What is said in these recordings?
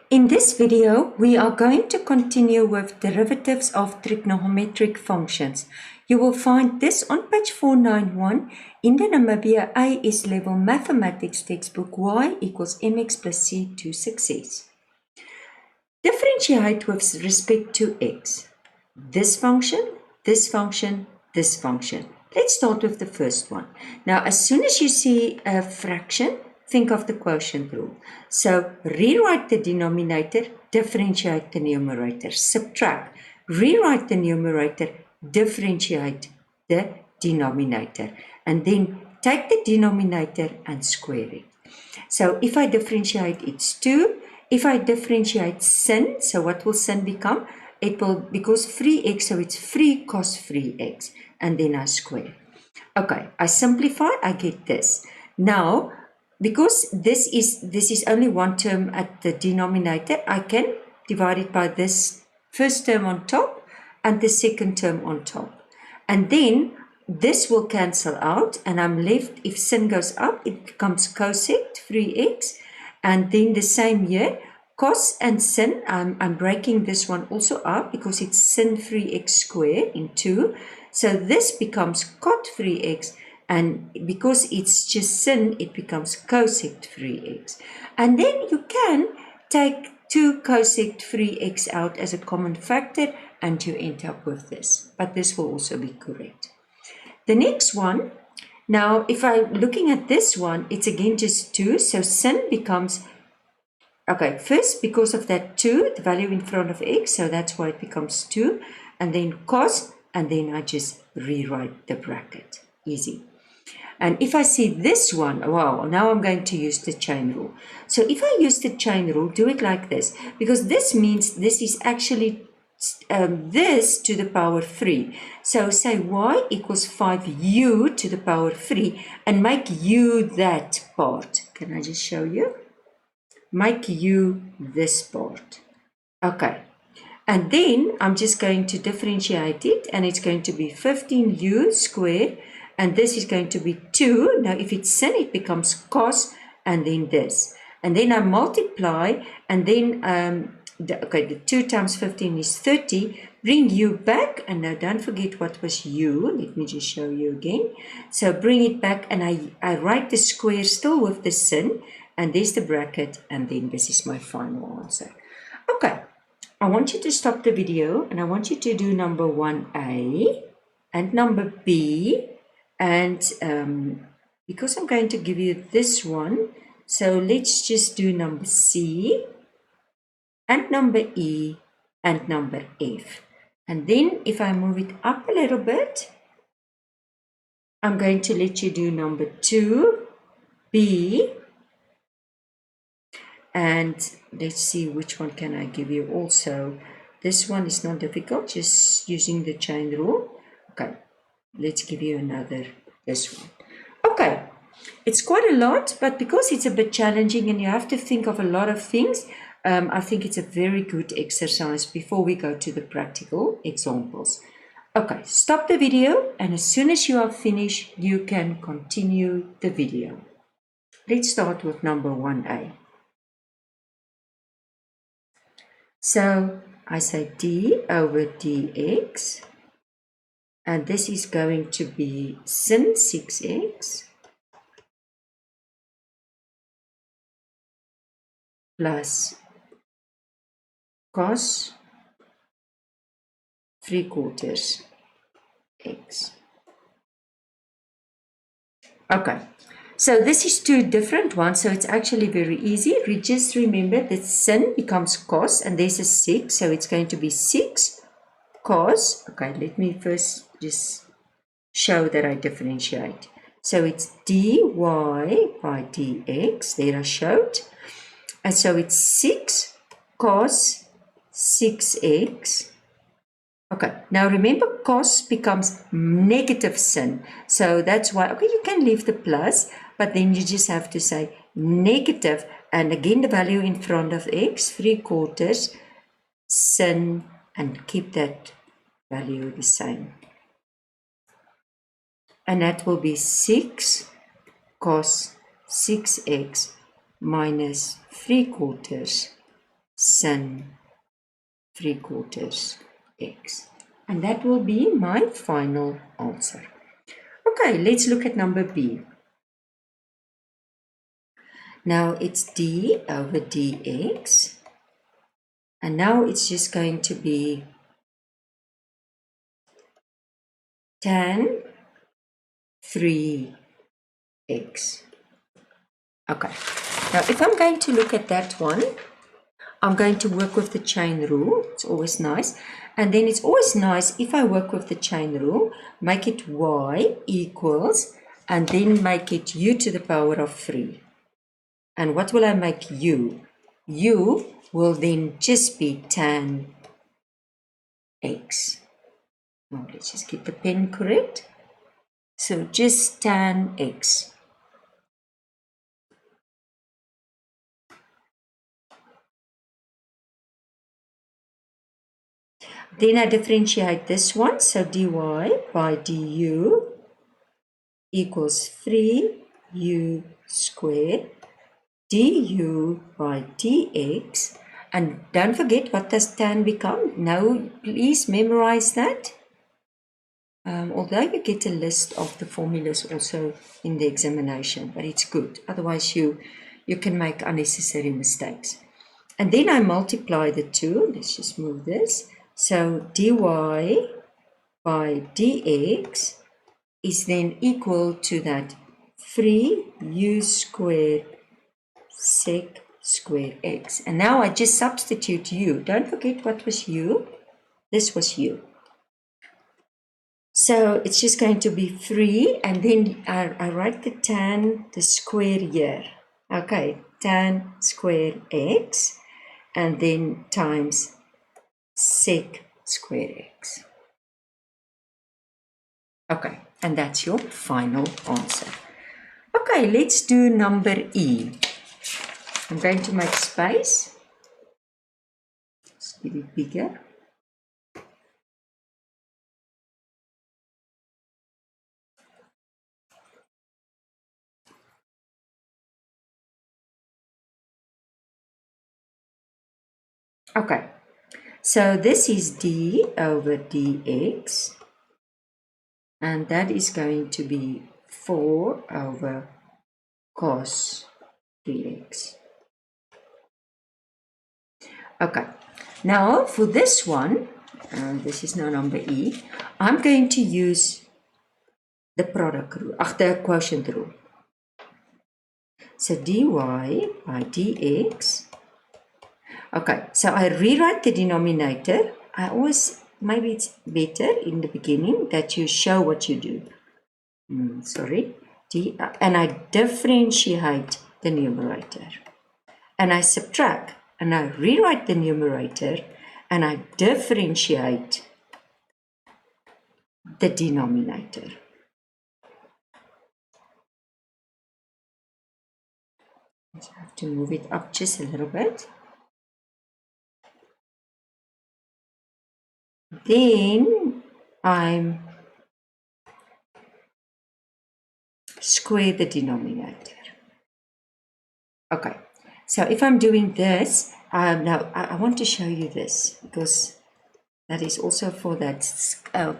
In this video, we are going to continue with derivatives of trigonometric functions. You will find this on page 491 in the Namibian AS-Level Mathematics textbook y equals mx plus c to success. Differentiate with respect to x. This function, this function, this function. Let's start with the first one. Now, as soon as you see a fraction, think of the quotient rule. So rewrite the denominator, differentiate the numerator. Subtract, rewrite the numerator, differentiate the denominator. And then take the denominator and square it. So if I differentiate, it's 2. If I differentiate sin, so what will sin become? It will, because 3x, so it's 3 cos 3x. And then I square. Okay, I simplify, I get this. Now, because this is only one term at the denominator, I can divide it by this first term on top and the second term on top. And then this will cancel out and I'm left, if sin goes up, it becomes cosec 3x. And then the same here, cos and sin, I'm breaking this one also up because it's sin 3x squared in 2. So this becomes cot 3x. And because it's just sin, it becomes cosec 3x. And then you can take 2 cosec 3x out as a common factor and you end up with this. But this will also be correct. The next one, now if I'm looking at this one, it's again just 2. So sin becomes, okay, first because of that 2, the value in front of x, so that's why it becomes 2. And then cos, and then I just rewrite the bracket. Easy. And if I see this one, wow, now I'm going to use the chain rule. So if I use the chain rule, do it like this, because this means this is actually this to the power 3. So say y equals 5u to the power 3 and make u that part. Can I just show you? Make u this part. Okay. And then I'm just going to differentiate it and it's going to be 15u squared. And this is going to be 2. Now, if it's sin, it becomes cos, and then this. And then I multiply, and then, the 2 times 15 is 30. Bring u back, and now don't forget what was u. Let me just show you again. So bring it back, and I write the square still with the sin, and there's the bracket, and then this is my final answer. Okay, I want you to stop the video, and I want you to do number 1a and number b. And because I'm going to give you this one, so let's just do number C and number E and number F. And then if I move it up a little bit, I'm going to let you do number 2B. And let's see which one can I give you also. This one is not difficult, just using the chain rule. Okay. Let's give you another, this one. Okay, it's quite a lot, but because it's a bit challenging and you have to think of a lot of things, I think it's a very good exercise before we go to the practical examples. Okay, stop the video, and as soon as you are finished, you can continue the video. Let's start with number 1a. So I say d over dx. And this is going to be sin 6x plus cos 3/4 x. Okay, so this is two different ones, so it's actually very easy. Just remember that sin becomes cos, and there's a 6, so it's going to be 6 cos. Okay, let me first just show that I differentiate. So it's dy by dx, there I showed. And so it's 6 cos 6x. Okay, now remember cos becomes negative sin. So that's why, okay, you can leave the plus, but then you just have to say negative, and again the value in front of x, 3/4 sin, and keep that value the same. And that will be 6 cos 6x minus 3/4 sin 3/4 x. And that will be my final answer. Okay, let's look at number B. Now it's d over dx. And now it's just going to be tan 3x. Okay, now if I'm going to look at that one, I'm going to work with the chain rule. It's always nice. And then it's always nice if I work with the chain rule, make it y equals, and then make it u to the power of 3. And what will I make u? U will then just be tan x. Now let's just get the pen correct. So just tan x. Then I differentiate this one. So dy by du equals 3u squared du by dx. And don't forget, what does tan become? Now, please memorize that. Although you get a list of the formulas also in the examination, but it's good. Otherwise, you can make unnecessary mistakes. And then I multiply the two. Let's just move this. So dy by dx is then equal to that 3u squared sec square x. And now I just substitute u. Don't forget what was u. This was u. So it's just going to be 3, and then I write the tan, the square here. Okay, tan square x, and then times sec square x. Okay, and that's your final answer. Okay, let's do number E. I'm going to make space. Let's get it bigger. Okay, so this is d over dx, and that is going to be 4 over cos dx. Okay, now for this one, this is now number E, I'm going to use the product rule, the quotient rule. So dy by dx. Okay, so I rewrite the denominator. I always, maybe it's better in the beginning that you show what you do. And I differentiate the numerator. And I subtract, and I rewrite the numerator, and I differentiate the denominator. I have to move it up just a little bit. Then I square the denominator. Okay, so if I'm doing this, now I want to show you this because that is also for that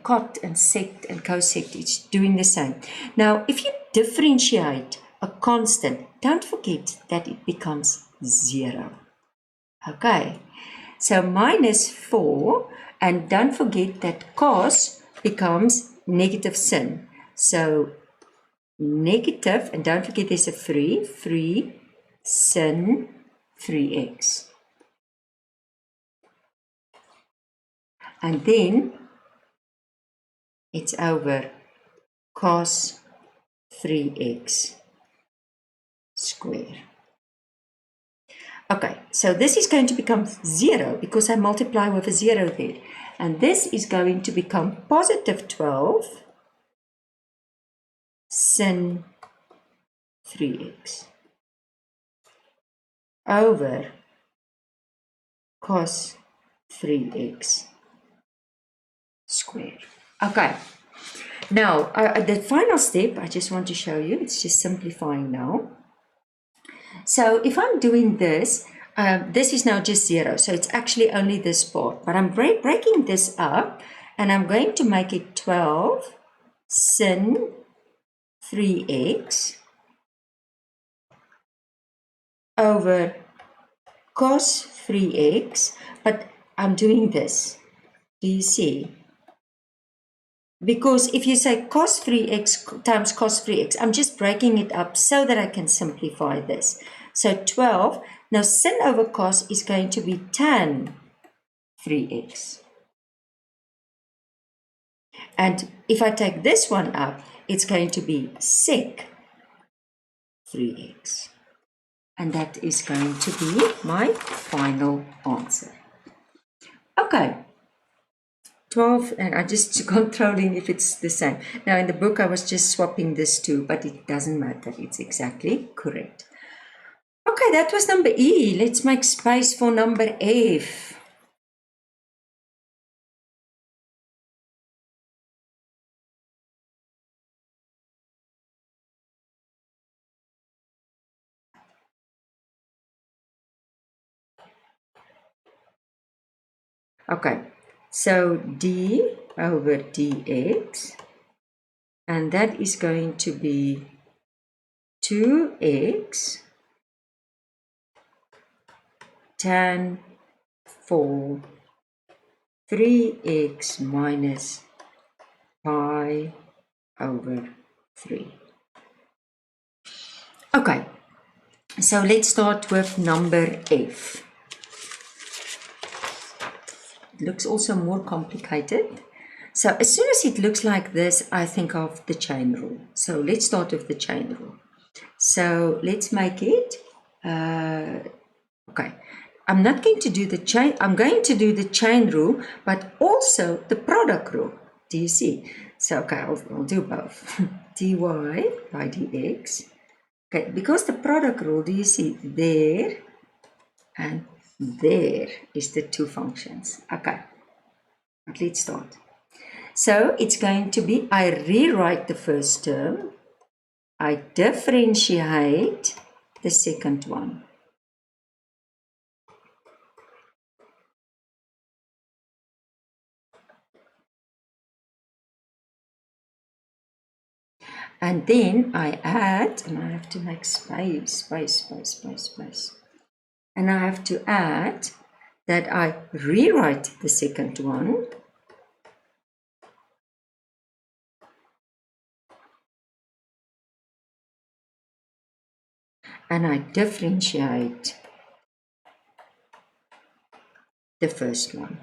cot and sect and cosect. It's doing the same. Now, if you differentiate a constant, don't forget that it becomes 0. Okay, so minus 4, and don't forget that cos becomes negative sin. So negative, and don't forget there's a 3 sin 3x. And then it's over cos 3x squared. Okay, so this is going to become 0 because I multiply with a 0 there. And this is going to become positive 12 sin 3x over cos 3x squared. Okay, now the final step I just want to show you, it's just simplifying now. So if I'm doing this, this is now just 0, so it's actually only this part. But I'm breaking this up, and I'm going to make it 12 sin 3x over cos 3x, but I'm doing this. Do you see? Because if you say cos 3x times cos 3x, I'm just breaking it up so that I can simplify this. So 12, now sin over cos is going to be tan 3x. And if I take this one up, it's going to be sec 3x. And that is going to be my final answer. Okay. 12, and I just controlling if it's the same. Now in the book I was just swapping this too, but it doesn't matter. It's exactly correct. Okay, that was number E. Let's make space for number F. Okay, so d over dx, and that is going to be 2x tan 4 3x minus pi over 3. Okay, so let's start with number F. It looks also more complicated. So as soon as it looks like this, I think of the chain rule. So let's start with the chain rule. So let's make it, okay. I'm not going to do the chain, I'm going to do the chain rule, but also the product rule. Do you see? So, okay, I'll do both. dy by dx. Okay, because the product rule, do you see? There and there is the two functions. Okay, let's start. So it's going to be, I rewrite the first term, I differentiate the second one. And then I add, and I have to make space. And I have to add that I rewrite the second one. And I differentiate the first one.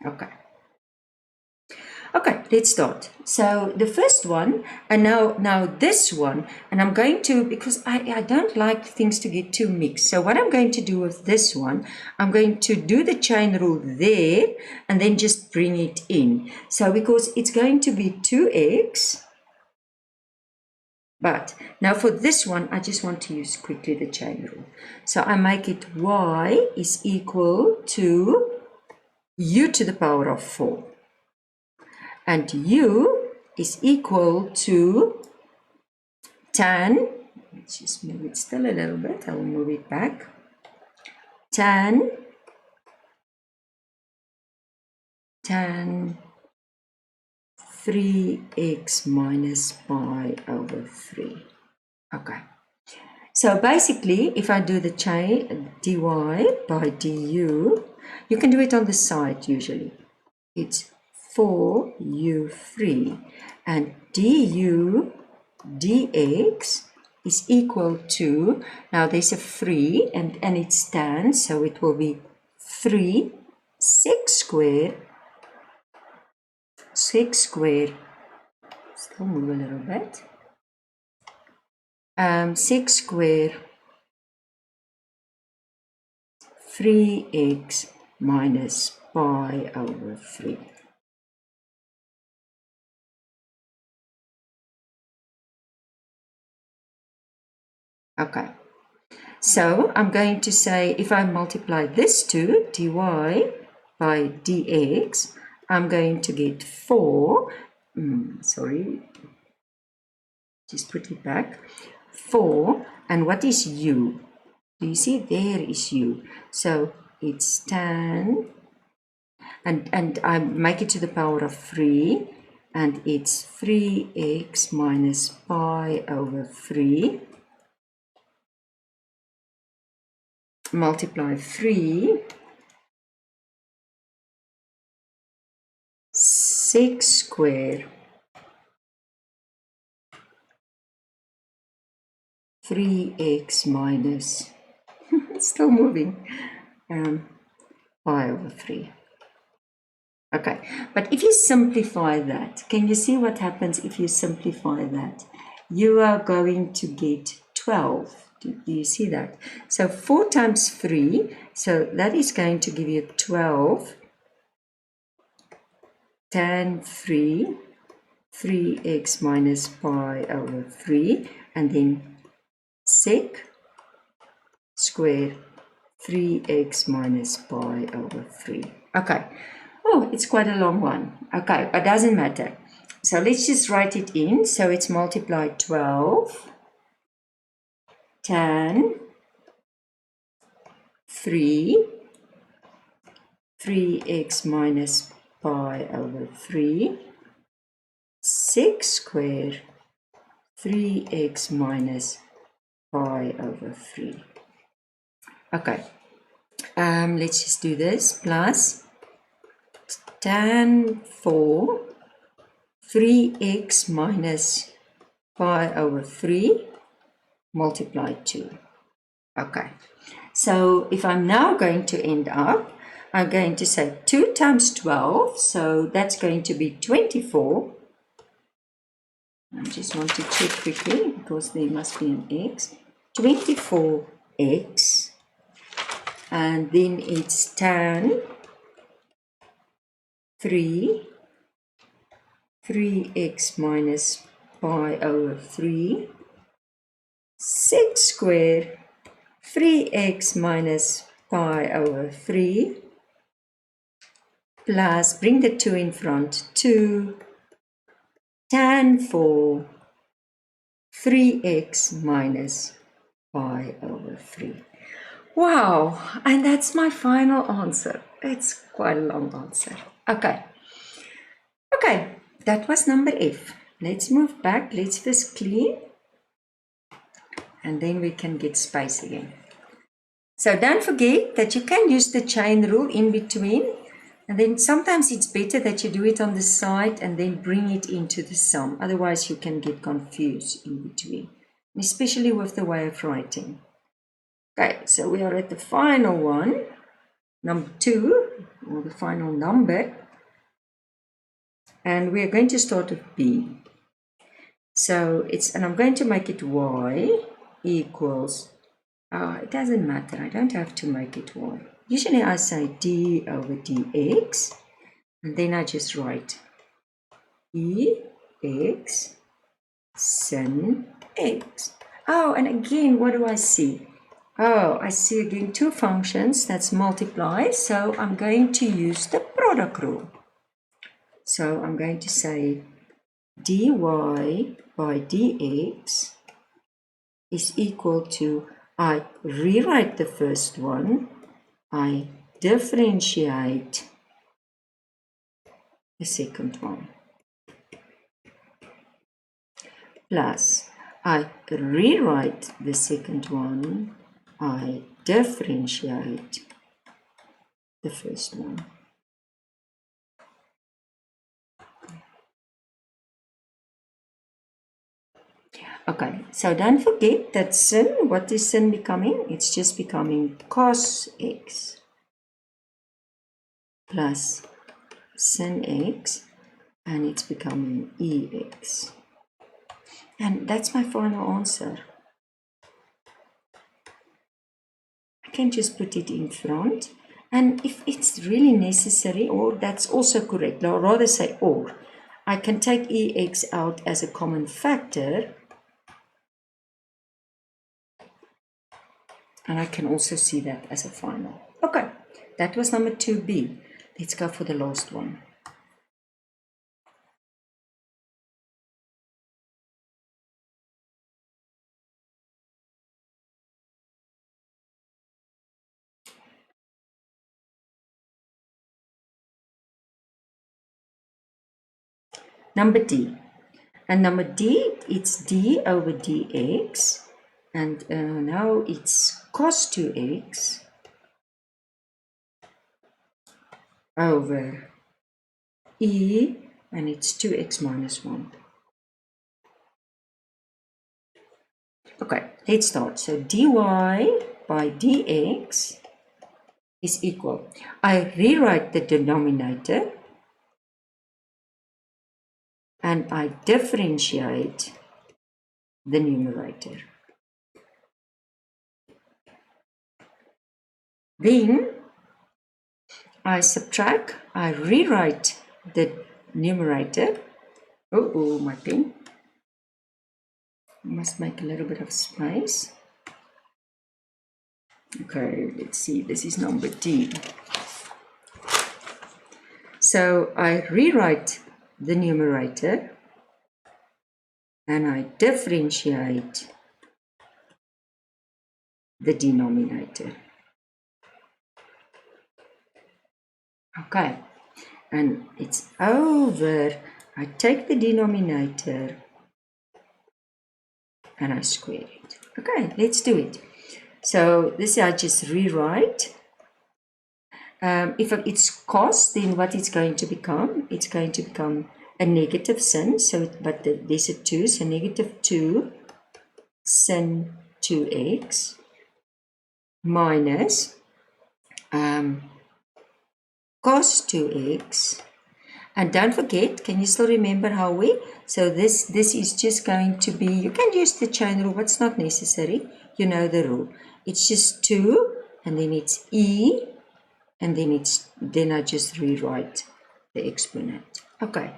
Okay. Okay, let's start. So the first one, and now this one, and I'm going to, because I don't like things to get too mixed. So what I'm going to do with this one, I'm going to do the chain rule there, and then just bring it in. So because it's going to be 2x, but now for this one, I just want to use quickly the chain rule. So I make it y is equal to u to the power of 4. And u is equal to tan, let's just move it still a little bit, I will move it back, tan 3x minus pi over 3. Okay, so basically if I do the chain dy by du, you can do it on the side usually. It's 4u3, and du dx is equal to, now there's a 3 and it stands, so it will be 3 sec squared, still move a little bit, sec squared 3x minus pi over 3. Okay, so I'm going to say, if I multiply this to dy by dx, I'm going to get 4, sorry, Just put it back. 4, and what is u? Do you see? There is u. So it's tan, and I make it to the power of 3, and it's 3x minus pi over 3 multiply 3 sec square 3x minus, it's still moving, pi over 3. Okay, but if you simplify that, can you see what happens if you simplify that? You are going to get 12. Do you see that? So 4 times 3, so that is going to give you 12 tan 3, 3x minus pi over 3, and then sec square 3x minus pi over 3. Okay. Oh, it's quite a long one. Okay, but doesn't matter. So let's just write it in. So it's multiply 12 tan 3x minus pi over 3 sec square 3x minus pi over 3. Okay, let's just do this. Plus tan 4 3x minus pi over 3 multiply 2. Okay, so if I'm now going to end up, I'm going to say 2 times 12, so that's going to be 24. I just want to check quickly because there must be an x. 24x, and then it's tan 3x minus pi over 3 sec square 3x minus pi over 3 plus, bring the 2 in front, 2 tan 4 3x minus pi over 3. Wow, and that's my final answer. It's quite a long answer. Okay, that was number F. Let's move back. Let's first clean, and then we can get space again. So don't forget that you can use the chain rule in between, and then sometimes it's better that you do it on the side and then bring it into the sum. Otherwise you can get confused in between, especially with the way of writing. Okay, so we are at the final one, number 2, or the final number, and we are going to start with B. So it's, and I'm going to make it y equals, it doesn't matter, I don't have to make it y. Usually I say d over dx, and then I just write ex sin x. Oh, and again, what do I see? Oh, I see again 2 functions, that's multiply, so I'm going to use the product rule. So I'm going to say dy by dx is equal to, I rewrite the first one, I differentiate the second one, plus I rewrite the second one, I differentiate the first one. Okay, so don't forget that sin, what is sin becoming? It's just becoming cos x plus sin x, and it's becoming ex. And that's my final answer. I can just put it in front, and if it's really necessary, or that's also correct, I'll rather say or, I can take ex out as a common factor, and I can also see that as a final. Okay, that was number 2b. Let's go for the last one. Number D. And number D, it's d over dx. And now it's cos 2x over e, and it's 2x minus 1. Okay, let's start. So dy by dx is equal. I rewrite the denominator and I differentiate the numerator. Then I subtract, I rewrite the numerator. Oh, my pen. I must make a little bit of space. Okay, let's see, this is number D. So I rewrite the numerator and I differentiate the denominator. Okay, and it's over, I take the denominator and I square it. Okay, let's do it. So this I just rewrite. If it's cos, then what it's going to become? It's going to become a negative sin. So, but there's a 2, so negative 2 sin 2x minus cos 2x. And don't forget, can you still remember how we? So this is just going to be, you can use the chain rule, but it's not necessary. You know the rule. It's just 2, and then it's e, and then I just rewrite the exponent. Okay.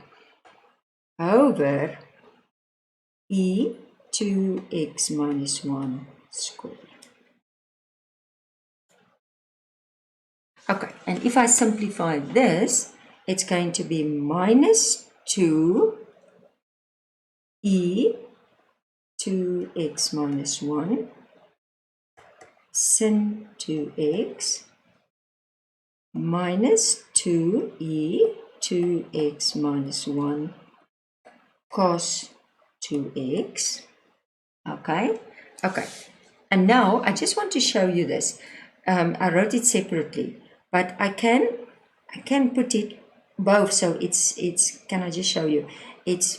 Over e 2x minus 1 squared. Okay, and if I simplify this, it's going to be minus 2 e 2x minus 1 sin 2x minus 2e 2x minus 1 cos 2x. Okay, and now I just want to show you this. I wrote it separately, but I can put it both. So it's can I just show you?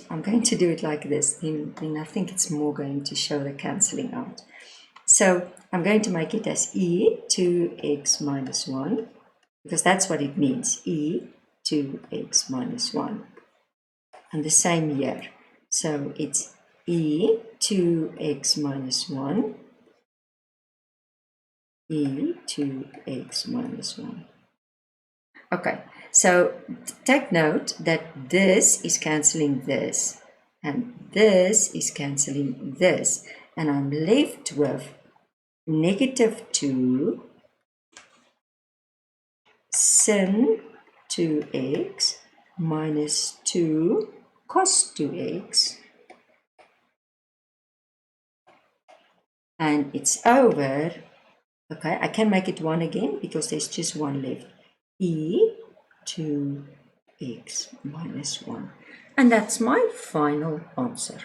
I'm going to do it like this. Then I think it's more going to show the cancelling out. So I'm going to make it as e 2x minus 1, because that's what it means, e 2x minus 1. And the same here. So it's e 2x minus 1, e 2x minus 1. Okay, so take note that this is cancelling this, and this is cancelling this, and I'm left with negative 2 sin 2x minus 2 cos 2x, and it's over. Okay, I can make it 1 again because there's just 1 left. E 2x minus 1. And that's my final answer.